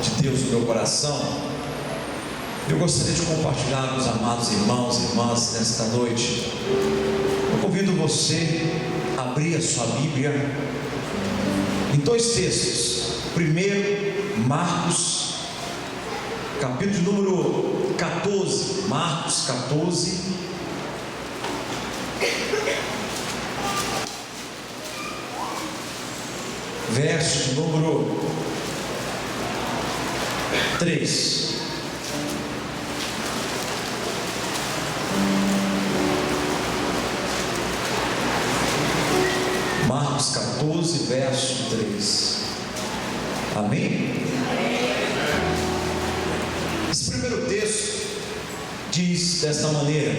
de Deus no meu coração, eu gostaria de compartilhar com os amados irmãos e irmãs nesta noite. Eu convido você a abrir a sua Bíblia em dois textos. Primeiro, Marcos, capítulo número 14, Marcos 14, verso de número 3. Marcos 14, verso 3. Amém? Esse primeiro texto diz desta maneira: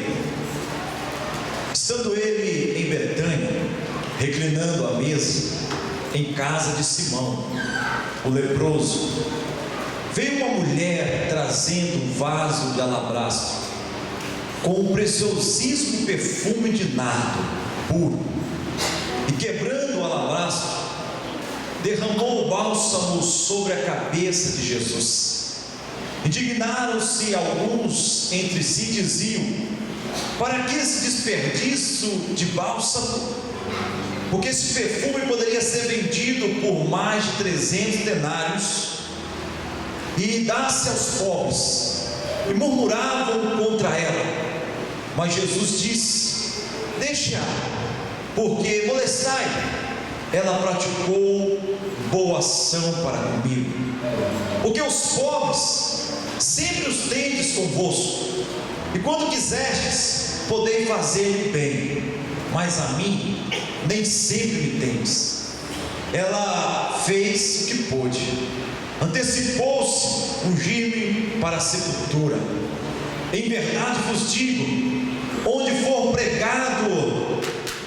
estando ele em Betânia, reclinando à mesa, em casa de Simão, o leproso, veio uma mulher trazendo um vaso de alabastro, com um preciosíssimo perfume de nardo puro, e quebrando o alabastro, derramou o bálsamo sobre a cabeça de Jesus. Indignaram-se alguns entre si, diziam: para que esse desperdício de bálsamo? Porque esse perfume poderia ser vendido por mais de 300 denários e dar-se aos pobres. E murmuravam contra ela. Mas Jesus disse: deixe-a, porque molestai, ela praticou boa ação para comigo. Porque os pobres sempre os tendes convosco, e quando quiserdes, podeis fazer-me bem, mas a mim nem sempre me tendes. Ela fez o que pôde, antecipou-se ungindo-me para a sepultura. Em verdade vos digo, onde for pregado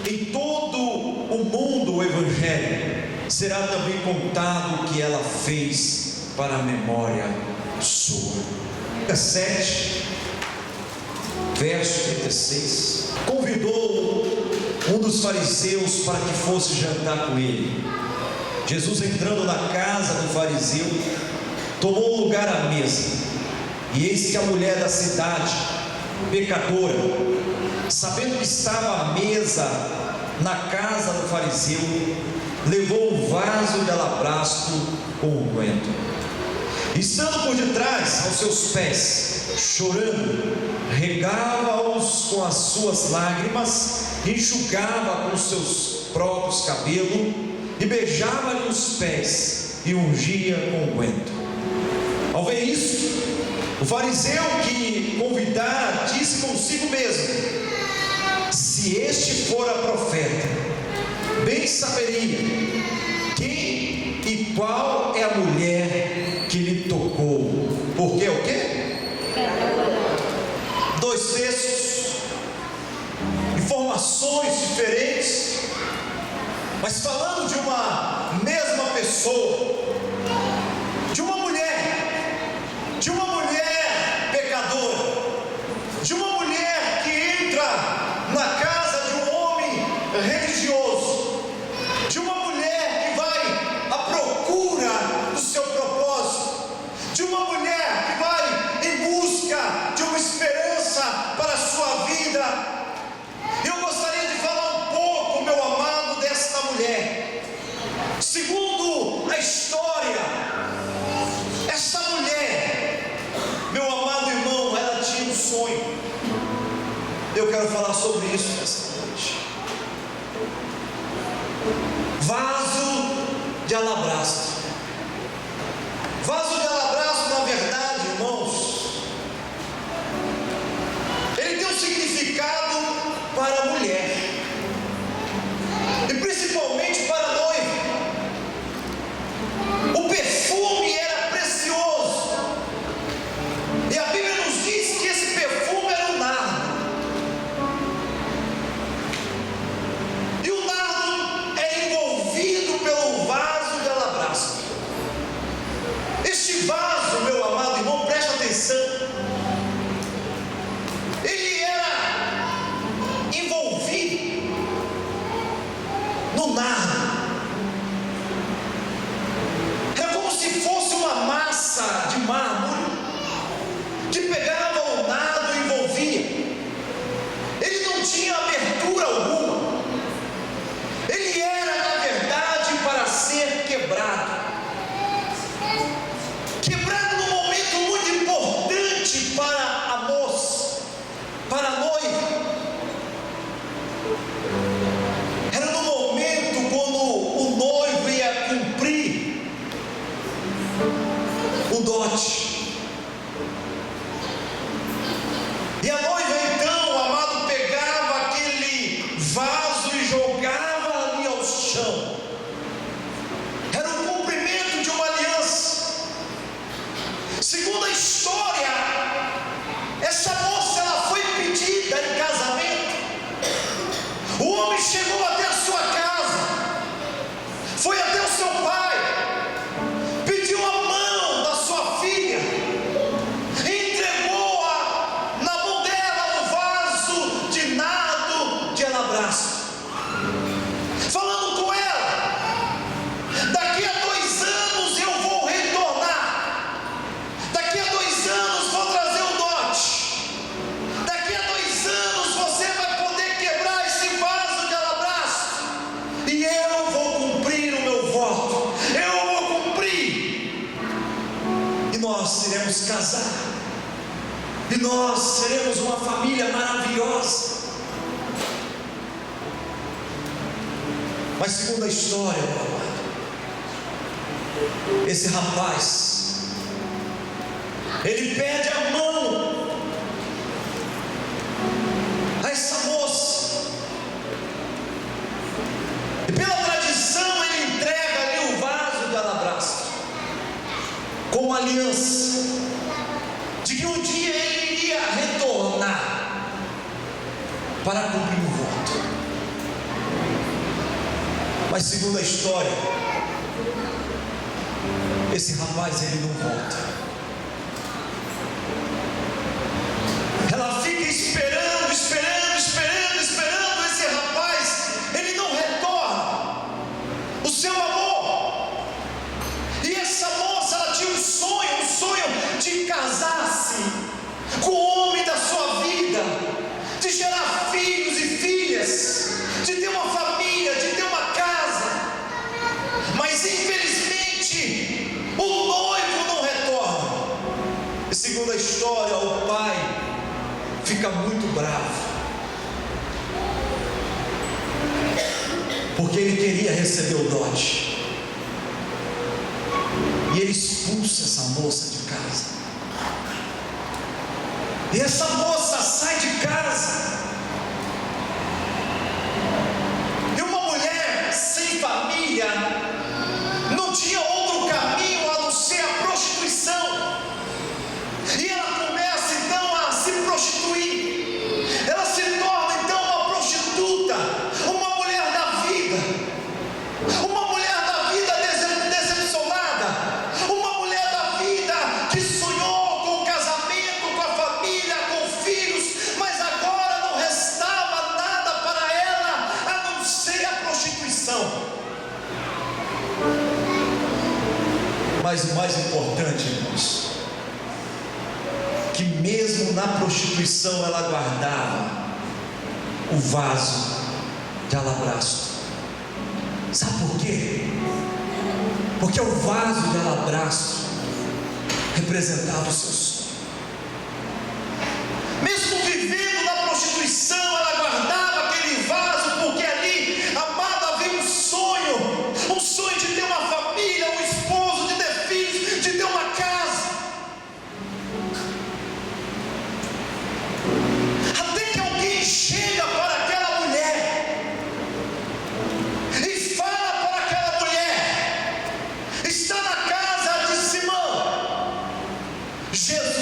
em todo o mundo o Evangelho, será também contado o que ela fez para a memória sua. 7, verso 36. Convidou um dos fariseus para que fosse jantar com ele. Jesus, entrando na casa do fariseu, tomou lugar à mesa. E eis que a mulher da cidade, pecadora, sabendo que estava à mesa na casa do fariseu, levou um vaso de alabastro com unguento. Estando por detrás aos seus pés, chorando, regava-os com as suas lágrimas, enxugava com os seus próprios cabelos, e beijava-lhe os pés, e ungia com unguento. Ao ver isso, o fariseu que convidara disse consigo mesmo: se este fora profeta, bem saberia quem e qual é a mulher que lhe tocou, porque o quê? Dois textos, informações diferentes, mas falando de uma mesma pessoa, de uma mulher pecadora, de uma mulher que entra na casa de um homem religioso, de uma mulher que vai à procura do seu propósito, de uma mulher que vai em busca de uma esperança para a sua vida. Eu gostaria de falar um pouco, meu amado, desta mulher. Segundo a história, essa mulher, meu amado irmão, ela tinha um sonho. Eu quero falar sobre isso nesta noite. Vaso de alabastro. Vaso de alabastro, na verdade, irmãos, ele tem um significado para a mulher, e principalmente para a noiva. O perfume era precioso, e a Bíblia nos diz que esse perfume era o nardo. E o nardo é envolvido pelo vaso de alabastro. dote. E a noiva então, amado, pegava aquele vaso e jogava ali ao chão. Era o cumprimento de uma aliança. Segundo a história, essa moça, ela foi pedida em casamento. O homem chegou até a sua casa, foi até o seu pai, pediu a mão da sua filha, entregou-a na mão dela no vaso de nardo de alabastro, falando com ela: daqui a 2 anos eu vou retornar, daqui a 2 anos vou trazer o dote, daqui a 2 anos você vai poder quebrar esse vaso de alabastro, e eu vou cumprir o meu voto, eu vou cumprir, e nós iremos casar, e nós seremos uma família maravilhosa. Mas segundo a história, meu amado, esse rapaz, ele pede a mão a essa moça, e pela tradição ele entrega ali o vaso de alabastro, com uma aliança, de que um dia ele iria retornar para cumprir o voto. Mas segundo a história, esse rapaz, ele não volta. Ela fica esperando esse rapaz, ele não retorna o seu amor. E essa moça, ela tinha um sonho de casar-se com o homem da sua vida, de gerar filhos e filhas, de ter uma família, de ter uma casa. Mas infelizmente o noivo não retorna. E segundo a história, o pai fica muito bravo, porque ele queria receber o dote, e ele expulsa essa moça de casa. E essa moça sai de casa, e uma mulher sem família não tinha outro caminho a não ser a prostituição. E ela começa então a se prostituir. Ela se torna então uma prostituta, uma mulher da vida, decepcionada, uma mulher da vida que sonhou com o casamento, com a família, com filhos, mas agora não restava nada para ela a não ser a prostituição. Mas o mais importante, irmãos, que mesmo na prostituição ela guardava o vaso de alabastro. Sabe por quê? Porque o vaso de alabastro representava o seu sonho. Mesmo vivendo na prostituição, ela guardava aquele vaso, porque ali, amada, havia um sonho de ter uma família, um esposo, de ter filhos, de ter uma casa. Até que alguém chega para aquela mulher e fala para aquela mulher: está na casa de Simão, Jesus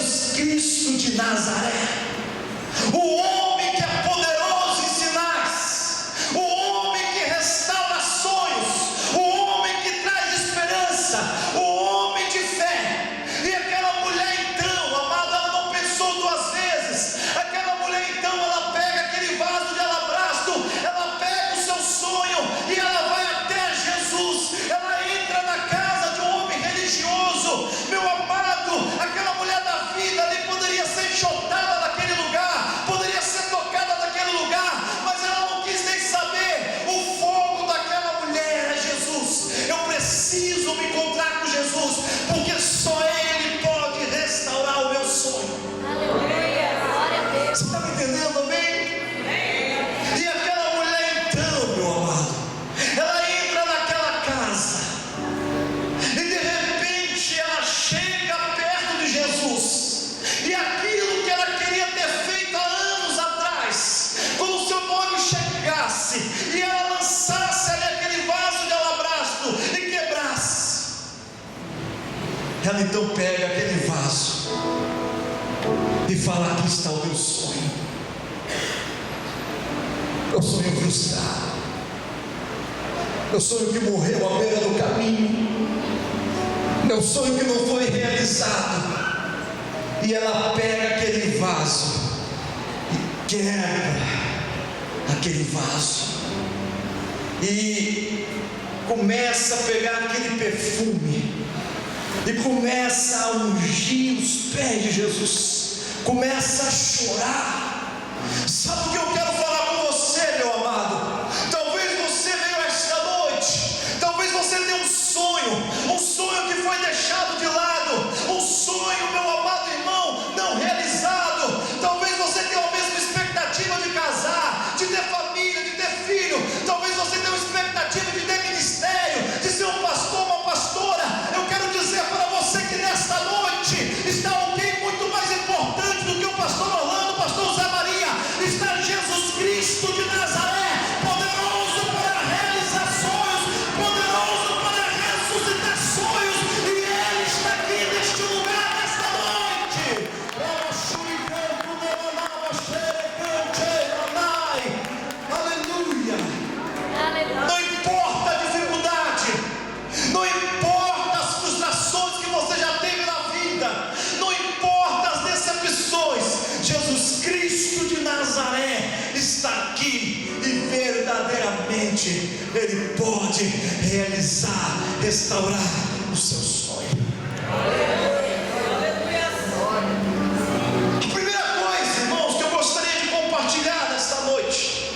Ela então pega aquele vaso e fala: aqui está o meu sonho. Meu sonho frustrado, meu sonho que morreu à beira do caminho, meu sonho que não foi realizado. E ela pega aquele vaso e quebra aquele vaso e começa a pegar aquele perfume e começa a ungir os pés de Jesus, começa a chorar. Sabe o que eu quero falar com você, meu amado? Talvez você veio esta noite, talvez você tenha um sonho que foi deixado de lado, um sonho, meu amado irmão, não realizado. Talvez você tenha a mesma expectativa de casar, de ter família, de ter filho. Talvez você tenha uma expectativa de ter ministério, de ser um pastor, uma pastora. Eu quero dizer para você que nesta noite está alguém muito mais importante do que o pastor Orlando, o pastor Zé Maria. Está Jesus Cristo de Nazaré, poderoso para realizar sonhos, poderoso para ressuscitar sonhos, e Ele está aqui neste lugar nesta noite. Aleluia. Não importa a dificuldade, não importa as frustrações que você já teve na vida, não importa as decepções, Jesus Cristo de Nazaré está aqui e verdadeiramente Ele pode realizar, restaurar o seu sonho. A primeira coisa, irmãos, que eu gostaria de compartilhar nesta noite,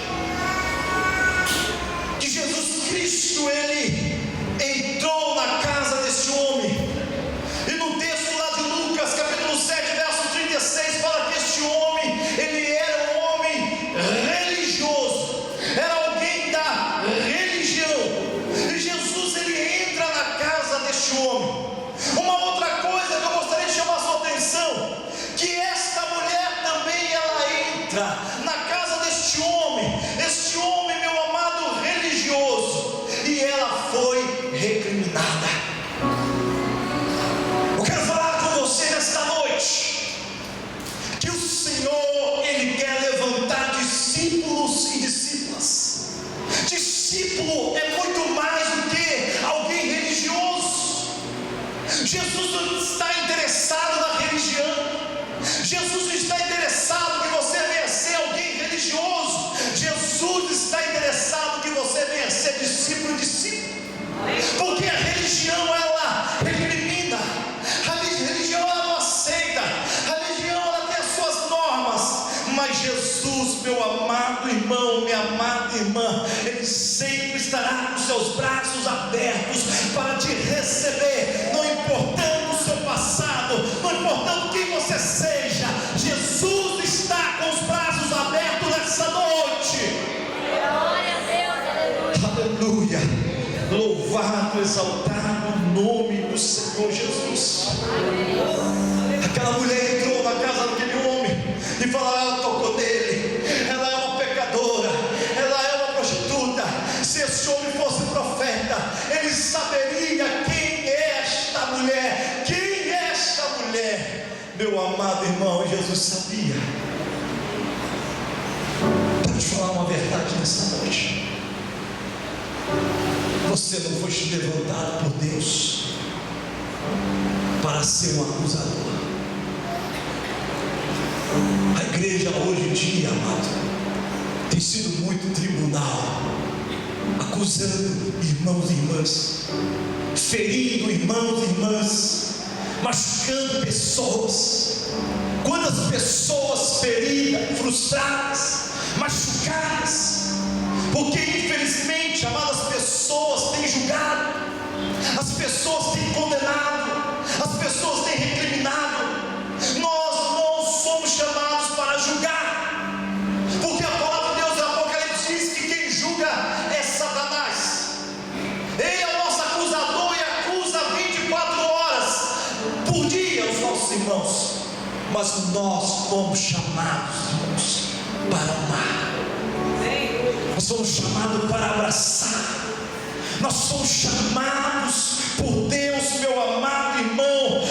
que Jesus Cristo, Ele entrou na casa desse homem, e no texto lá de Lucas, capítulo 7, verso 36, fala que este homem, ele era um homem religioso, era alguém da religião, e Jesus, ele entra na casa deste homem. Uma outra coisa que eu gostaria de chamar a sua atenção, que esta mulher também, ela entra na casa deste homem, meu amado, religioso, e ela foi recriminada. Eu quero falar com você nesta noite, que o Senhor, Ele quer levantar discípulos e discípulas. Discípulo é muito mais do que alguém religioso. Jesus não está interessado na religião, Jesus não está interessado que você venha ser alguém religioso, Jesus está interessado que você venha ser discípulo e discípulo, porque a religião, ela recrimina, a religião, ela não aceita, a religião, ela tem as suas normas, mas Jesus, meu amado irmão, minha amada irmã, Ele sempre estará com seus braços abertos para te receber, não importando o seu passado, não importando quem você seja. Jesus está com os braços abertos nessa noite. Glória a Deus, aleluia. Aleluia. Louvado, exaltado o nome do Senhor Jesus. Aquela mulher entrou na casa daquele homem e falou: ela tocou nele, ela é uma pecadora, ela é uma prostituta. Se esse homem fosse profeta, ele saberia quem é esta mulher, quem é esta mulher. Meu amado irmão, Jesus sabia. Quero te falar uma verdade nessa noite. Você não foi levantado por Deus para ser um acusador. A igreja hoje em dia, amado, tem sido muito tribunal, acusando irmãos e irmãs, ferindo irmãos e irmãs, machucando pessoas. Quantas pessoas feridas, frustradas, machucadas, porque infelizmente, amadas, as pessoas têm julgado, as pessoas têm condenado, as pessoas têm recriminado. Nós não somos chamados para julgar, porque a palavra de Deus em Apocalipse diz que quem julga é Satanás. Ele é o nosso acusador e acusa 24 horas por dia os nossos irmãos. Mas nós fomos chamados, irmãos, para amar. Nós somos chamados para abraçar. Nós somos chamados por Deus, meu amado irmão,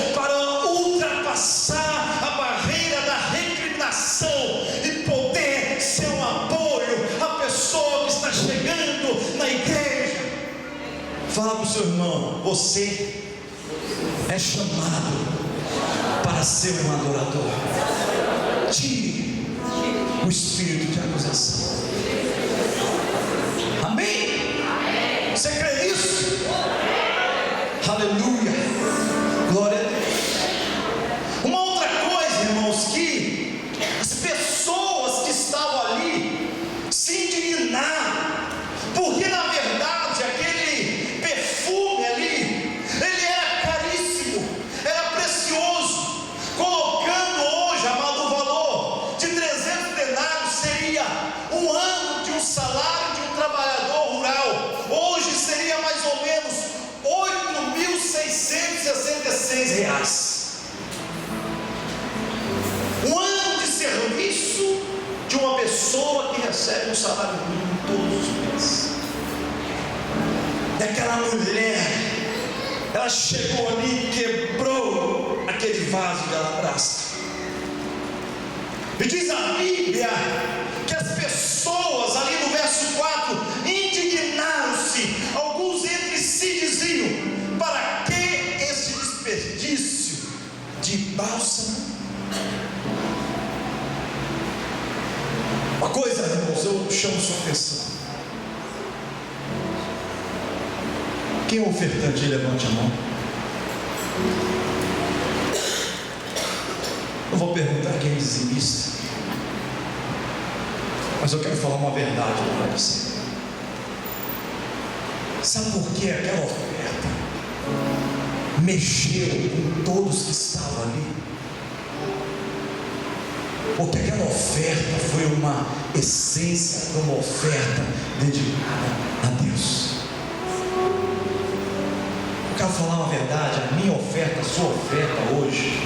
Fala para o seu irmão: você é chamado para ser um adorador. Tire o espírito de acusação. Amém? Você crê nisso? Aleluia. Glória a Deus. Uma outra coisa, irmãos, que as pessoas que estavam ali se indignaram, porque na verdade aquele perfume ali, ele era caríssimo, era precioso, colocando hoje, amado, o valor de 300 denários seria um ano de um salário de um trabalhador rural. Hoje seria mais ou menos R$8.666. Um ano de serviço de uma pessoa que recebe um salário mínimo todos os meses. E aquela mulher, ela chegou ali e quebrou aquele vaso de alabastro. E diz a Bíblia que as pessoas ali no verso 4 indignaram-se. Alguns entre si diziam: para que esse desperdício de bálsamo? Uma coisa, irmãos, eu chamo sua atenção. Quem é o ofertante? Levante a mão. Eu vou perguntar quem é dizimista, mas eu quero falar uma verdade para você. Sabe por que aquela oferta mexeu com todos que estavam ali? Porque aquela oferta foi uma essência de uma oferta dedicada a Deus. Eu quero falar uma verdade. A minha oferta, a sua oferta hoje,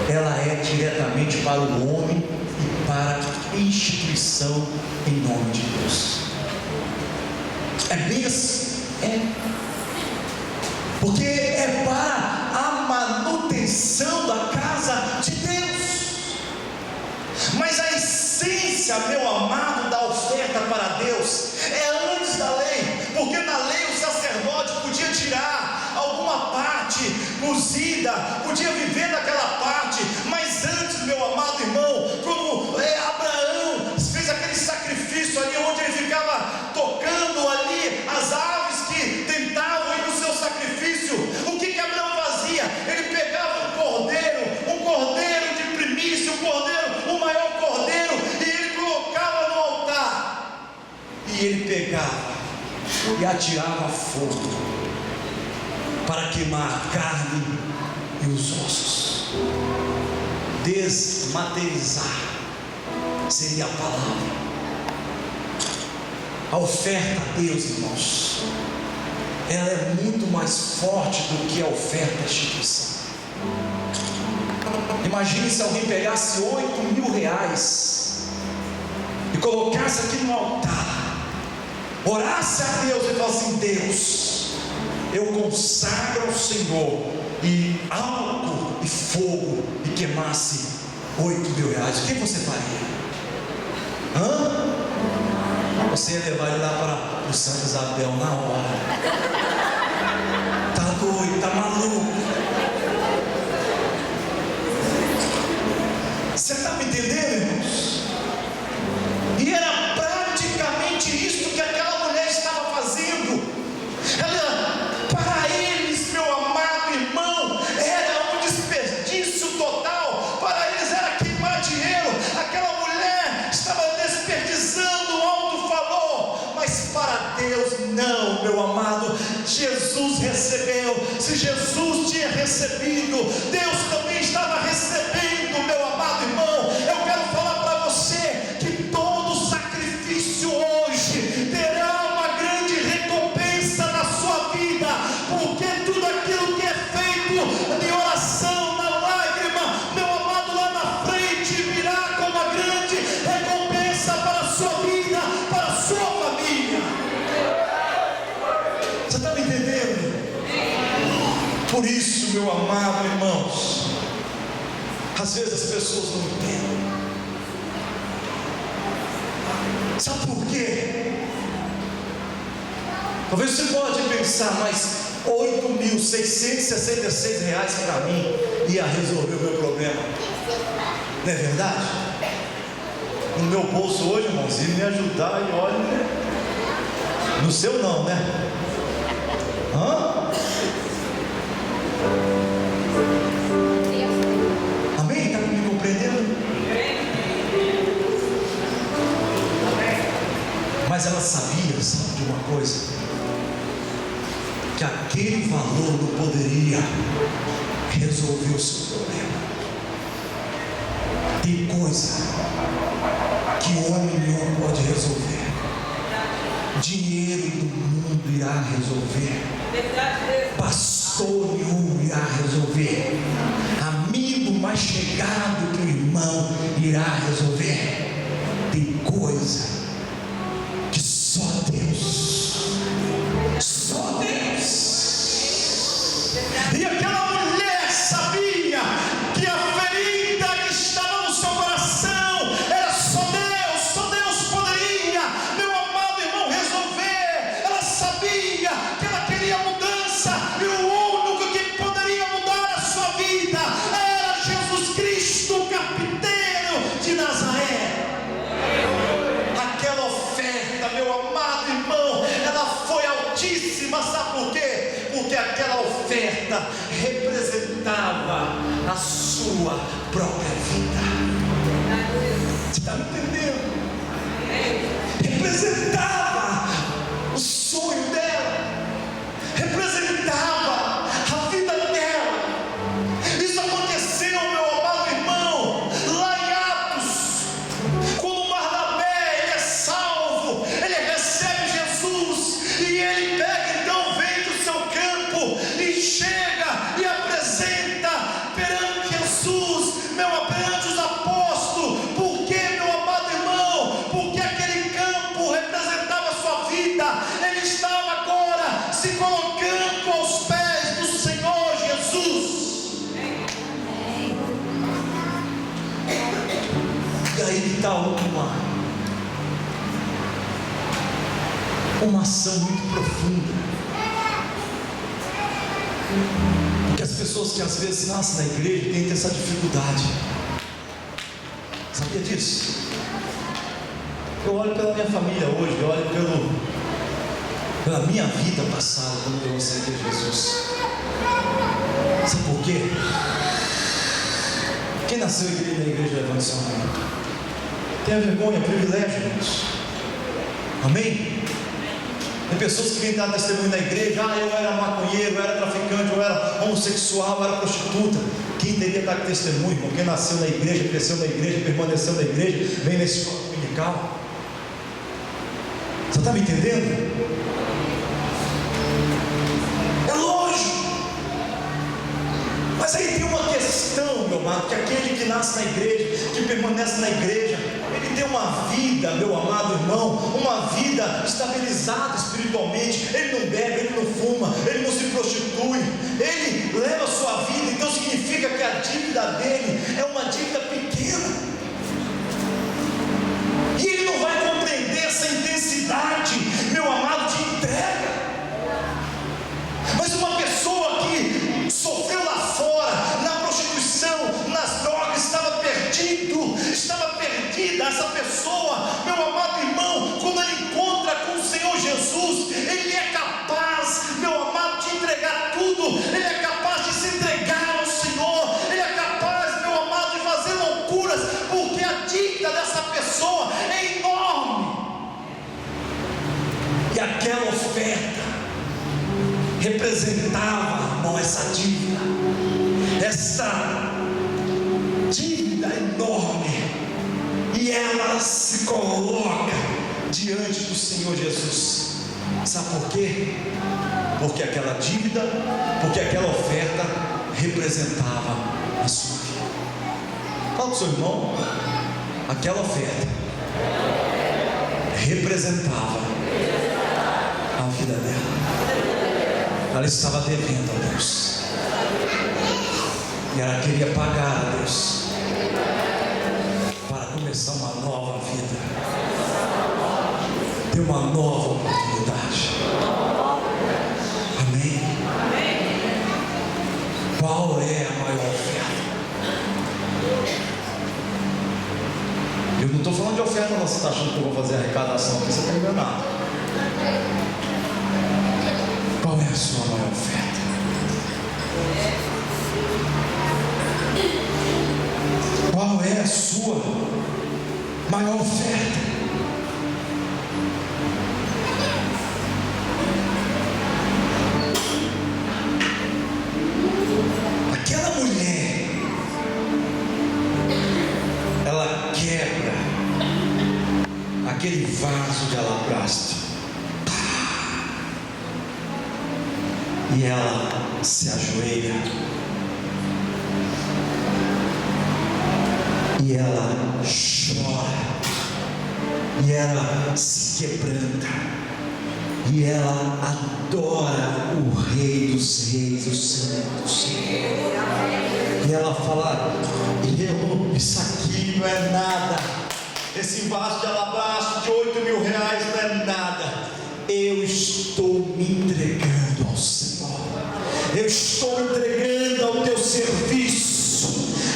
ela é diretamente para o homem e para a instituição, em nome de Deus. É bem assim, porque é para a manutenção da casa de Deus. Mas a essência, meu amado, da oferta para Deus é antes da lei, porque na lei o sacerdote podia tirar alguma parte cozida, podia viver naquela parte, mas antes, meu amado irmão, quando Abraão fez aquele sacrifício ali, onde ele ficava tocando ali as aves que tentavam ir no seu sacrifício, o que Abraão fazia? Ele pegava um cordeiro de primícia, o maior cordeiro, e ele colocava no altar, e ele pegava e atirava fogo para queimar a carne e os ossos. Desmaterializar seria a palavra. A oferta a Deus, irmãos, ela é muito mais forte do que a oferta à instituição. Imagine se alguém pegasse R$8.000 e colocasse aqui no altar, orasse a Deus e falasse assim: Deus, eu consagro ao Senhor, e álcool e fogo, e queimasse R$8.000, o que você faria? Você ia levar ele lá para o Santa Isabel na hora. Tá doido, tá maluco? Você está me entendendo, irmãos? E era praticamente isso que aquela mulher estava fazendo. Ela, para eles, meu amado irmão, era um desperdício total. Para eles era queimar dinheiro. Aquela mulher estava desperdiçando um alto valor, mas para Deus não, meu amado. Jesus recebeu. Se Jesus tinha recebido, Deus também estava recebendo, meu amado irmão. Eu quero falar para você que todo sacrifício hoje terá uma grande recompensa na sua vida, porque tudo aquilo que é feito em oração, na lágrima, meu amado, lá na frente virá com uma grande recompensa para a sua vida, para a sua família. Você está me entendendo? Por isso, meu amado irmãos, às vezes as pessoas não entendem. Sabe por quê? Talvez você pode pensar, mas R$ 8.666 para mim ia resolver o meu problema. Não é verdade? No meu bolso hoje, irmãozinho, me ajudar e olha, né? No seu não, né? Amém? Está me compreendendo? Mas ela sabia, sabe, de uma coisa, que aquele valor não poderia resolver o seu problema. Tem coisa que homem nenhum pode resolver, dinheiro do mundo irá resolver, pastor nenhum irá resolver, amigo mais chegado que o irmão irá resolver. Tem coisa que só Deus, e aquela mulher sabia que a ferida que estava no seu coração era só Deus poderia, meu amado irmão, resolver. Ela sabia que ela queria mudança, e o único que poderia mudar a sua vida era Jesus Cristo, o carpinteiro de Nazaré. Aquela oferta, meu amado irmão, ela foi altíssima, sabe por quê? Porque aquela oferta representava a sua própria vida. Você está me entendendo? Representava o sonho dela, representava a vida dela. Isso aconteceu, meu amado irmão, lá em Atos, quando Barnabé, ele é salvo, ele recebe Jesus, e ele pega, então vem do seu campo e chega e apresenta perante Jesus, perante os apóstolos. Por que, meu amado irmão? Porque aquele campo representava a sua vida. Ele estava agora se colocando aos pés do Senhor Jesus. E aí está uma ação muito profunda, porque as pessoas que às vezes nascem na igreja têm essa dificuldade. Sabia disso? Eu olho pela minha família hoje, eu olho pela minha vida passada quando eu aceitei Jesus. Sabe por quê? Quem nasceu na igreja, levanta sua mão. Tenha vergonha, privilégio, irmãos. Amém? Tem pessoas que vêm dar testemunho na igreja: eu era maconheiro, eu era traficante, eu era homossexual, eu era prostituta. Quem teria dado testemunho, irmão? Quem nasceu na igreja, cresceu na igreja, permaneceu na igreja, vem na escola dominical. Você está me entendendo? É lógico. Mas aí tem uma questão, meu amado, que aquele que nasce na igreja, que permanece na igreja, ele tem uma vida, meu amado irmão, uma vida estabilizada espiritualmente. Ele não bebe, ele não fuma, ele não se prostitui, ele leva a sua vida. Então significa que a dívida dele é uma dívida pequena, e ele não vai compreender essa intensidade, meu amado, de entrega. Mas uma pessoa que sofreu lá fora, na prostituição, nas drogas, estava perdida. Essa pessoa, meu amado irmão, quando ele encontra com o Senhor Jesus, ele é capaz, meu amado, de entregar tudo. Ele é capaz de se entregar ao Senhor. Ele é capaz, meu amado, de fazer loucuras, porque a dívida dessa pessoa é enorme. E aquela oferta representava, irmão, essa dívida enorme, e ela se coloca diante do Senhor Jesus. Sabe por quê? Porque aquela dívida, porque aquela oferta representava a sua vida. Fala para o seu irmão: aquela oferta representava a vida dela. Ela estava devendo a Deus, e ela queria pagar a Deus para começar uma nova vida, ter uma nova oportunidade. é a maior oferta? Eu não estou falando de oferta, não. Você está achando que eu vou fazer arrecadação aqui? Você está enganado. Qual é a sua maior oferta? Qual é a sua maior oferta? Aquela mulher, ela quebra aquele vaso de alabastro e ela se ajoelha e ela chora e ela se quebranta e ela adora o Rei dos Reis, o Senhor dos Senhores. E ela fala: isso aqui não é nada, esse vaso de alabastro de 8.000 reais não é nada. Eu estou me entregando ao Senhor, eu estou me entregando ao teu serviço.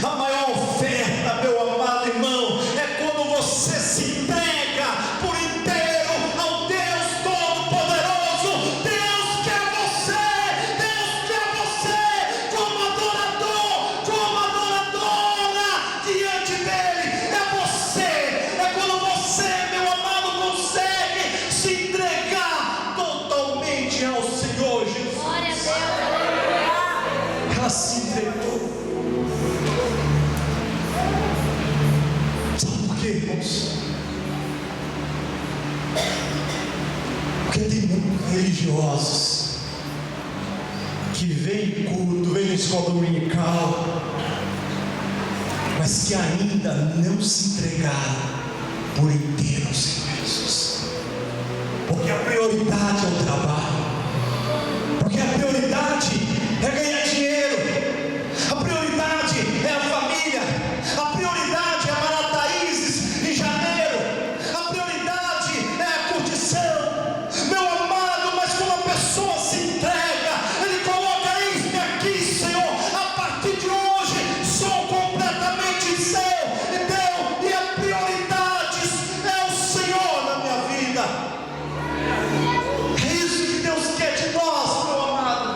A maior oferta, meu amado irmão, é quando você se entrega por inteiro ao Deus Todo-Poderoso. Deus quer você como adorador, como adoradora diante dele. É quando você, meu amado, consegue se entregar totalmente ao Senhor Jesus. Glória a Deus. Ela se entregou. Sabe por quê, irmãos? Porque tem muitos religiosos que vêm em culto, vêm na escola dominical, mas que ainda não se entregaram por inteiro ao Senhor Jesus. Porque a prioridade é o trabalho, porque a prioridade é ganhar dinheiro, a prioridade é a família, a prioridade é amar Thaíses em janeiro, a prioridade é a curtição, meu amado. Mas quando a pessoa se entrega, ele coloca: eis-me aqui, Senhor, a partir de hoje sou completamente seu, e a prioridade é o Senhor na minha vida. É isso que Deus quer de nós, meu amado,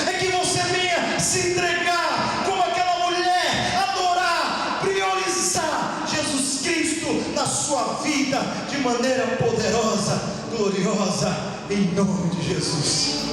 é que você venha se entregar como aquela mulher, adorar, priorizar Jesus Cristo na sua vida de maneira poderosa, gloriosa, em nome de Jesus.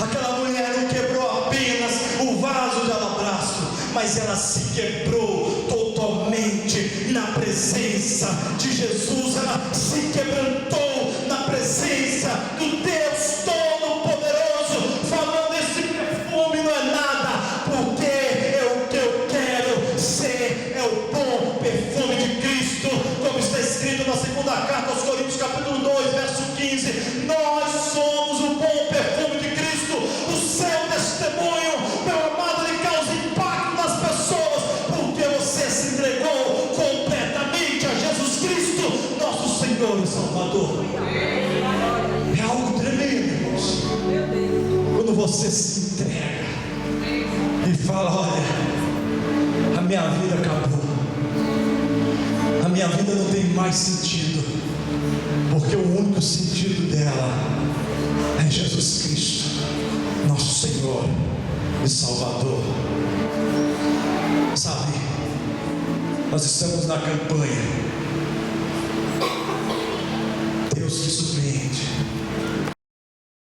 Aquela mulher não quebrou apenas o vaso de alabastro, mas ela se quebrou totalmente na presença de Jesus. Ela se quebrantou na presença do Deus Todo-Poderoso, falando: esse perfume não é nada, porque é o que eu quero ser, é o bom perfume de Cristo, como está escrito na segunda carta aos Coríntios, capítulo 2, verso 15. Nós somos o bom perfume de Cristo. O seu testemunho, meu amado, ele causa impacto nas pessoas, porque você se entregou completamente a Jesus Cristo, nosso Senhor e Salvador. É algo tremendo, irmãos, quando você se entrega e fala: olha, a minha vida acabou, a minha vida não tem mais sentido, porque o único sentido dela é Jesus Cristo, nosso Senhor e Salvador. Sabe, nós estamos na campanha